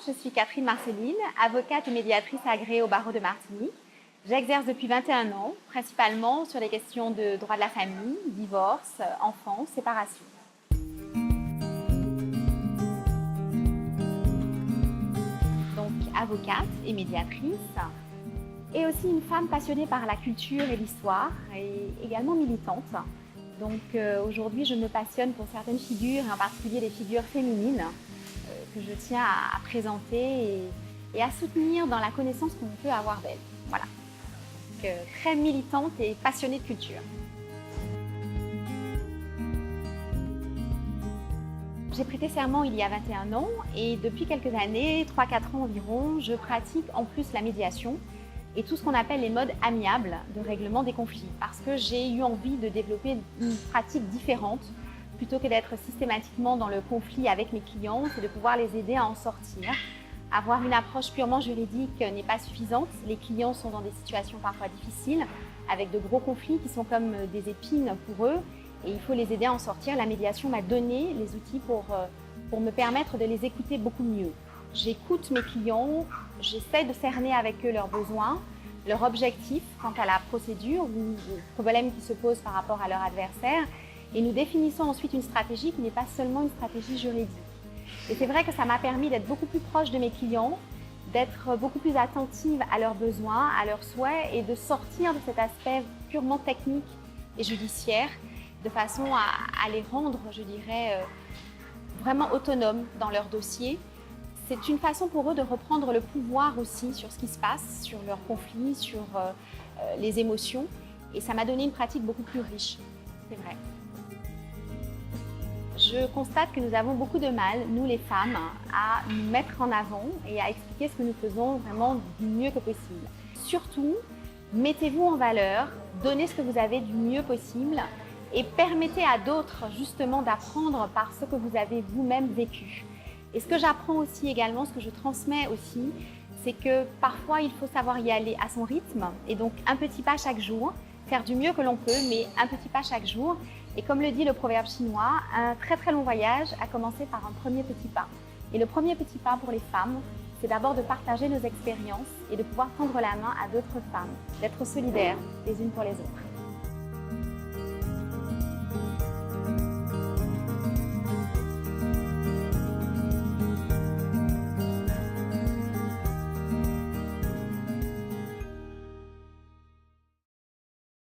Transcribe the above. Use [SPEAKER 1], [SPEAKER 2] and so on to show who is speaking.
[SPEAKER 1] je suis Catherine Marceline, avocate et médiatrice agréée au barreau de Martinique. J'exerce depuis 21 ans, principalement sur les questions de droit de la famille, divorce, enfants, séparation. Donc avocate et médiatrice, et aussi une femme passionnée par la culture et l'histoire, et également militante. Donc aujourd'hui, je me passionne pour certaines figures, et en particulier les figures féminines, que je tiens à présenter et à soutenir dans la connaissance qu'on peut avoir d'elles. Voilà. Donc, très militante et passionnée de culture. J'ai prêté serment il y a 21 ans et depuis quelques années, 3-4 ans environ, je pratique en plus la médiation et tout ce qu'on appelle les modes amiables de règlement des conflits parce que j'ai eu envie de développer une pratique différente plutôt que d'être systématiquement dans le conflit avec mes clients, c'est de pouvoir les aider à en sortir. Avoir une approche purement juridique n'est pas suffisante. Les clients sont dans des situations parfois difficiles, avec de gros conflits qui sont comme des épines pour eux, et il faut les aider à en sortir. La médiation m'a donné les outils pour me permettre de les écouter beaucoup mieux. J'écoute mes clients, j'essaie de cerner avec eux leurs besoins, leurs objectifs quant à la procédure ou aux problèmes qui se posent par rapport à leur adversaire, et nous définissons ensuite une stratégie qui n'est pas seulement une stratégie juridique. Et c'est vrai que ça m'a permis d'être beaucoup plus proche de mes clients, d'être beaucoup plus attentive à leurs besoins, à leurs souhaits et de sortir de cet aspect purement technique et judiciaire de façon à les rendre, je dirais, vraiment autonomes dans leur dossier. C'est une façon pour eux de reprendre le pouvoir aussi sur ce qui se passe, sur leurs conflits, sur les émotions. Et ça m'a donné une pratique beaucoup plus riche, c'est vrai. Je constate que nous avons beaucoup de mal, nous les femmes, à nous mettre en avant et à expliquer ce que nous faisons vraiment du mieux que possible. Surtout, mettez-vous en valeur, donnez ce que vous avez du mieux possible et permettez à d'autres justement d'apprendre par ce que vous avez vous-même vécu. Et ce que j'apprends aussi également, ce que je transmets aussi, c'est que parfois il faut savoir y aller à son rythme et donc un petit pas chaque jour, faire du mieux que l'on peut, mais un petit pas chaque jour. Et comme le dit le proverbe chinois, un très très long voyage a commencé par un premier petit pas. Et le premier petit pas pour les femmes, c'est d'abord de partager nos expériences et de pouvoir tendre la main à d'autres femmes, d'être solidaires les unes pour les autres.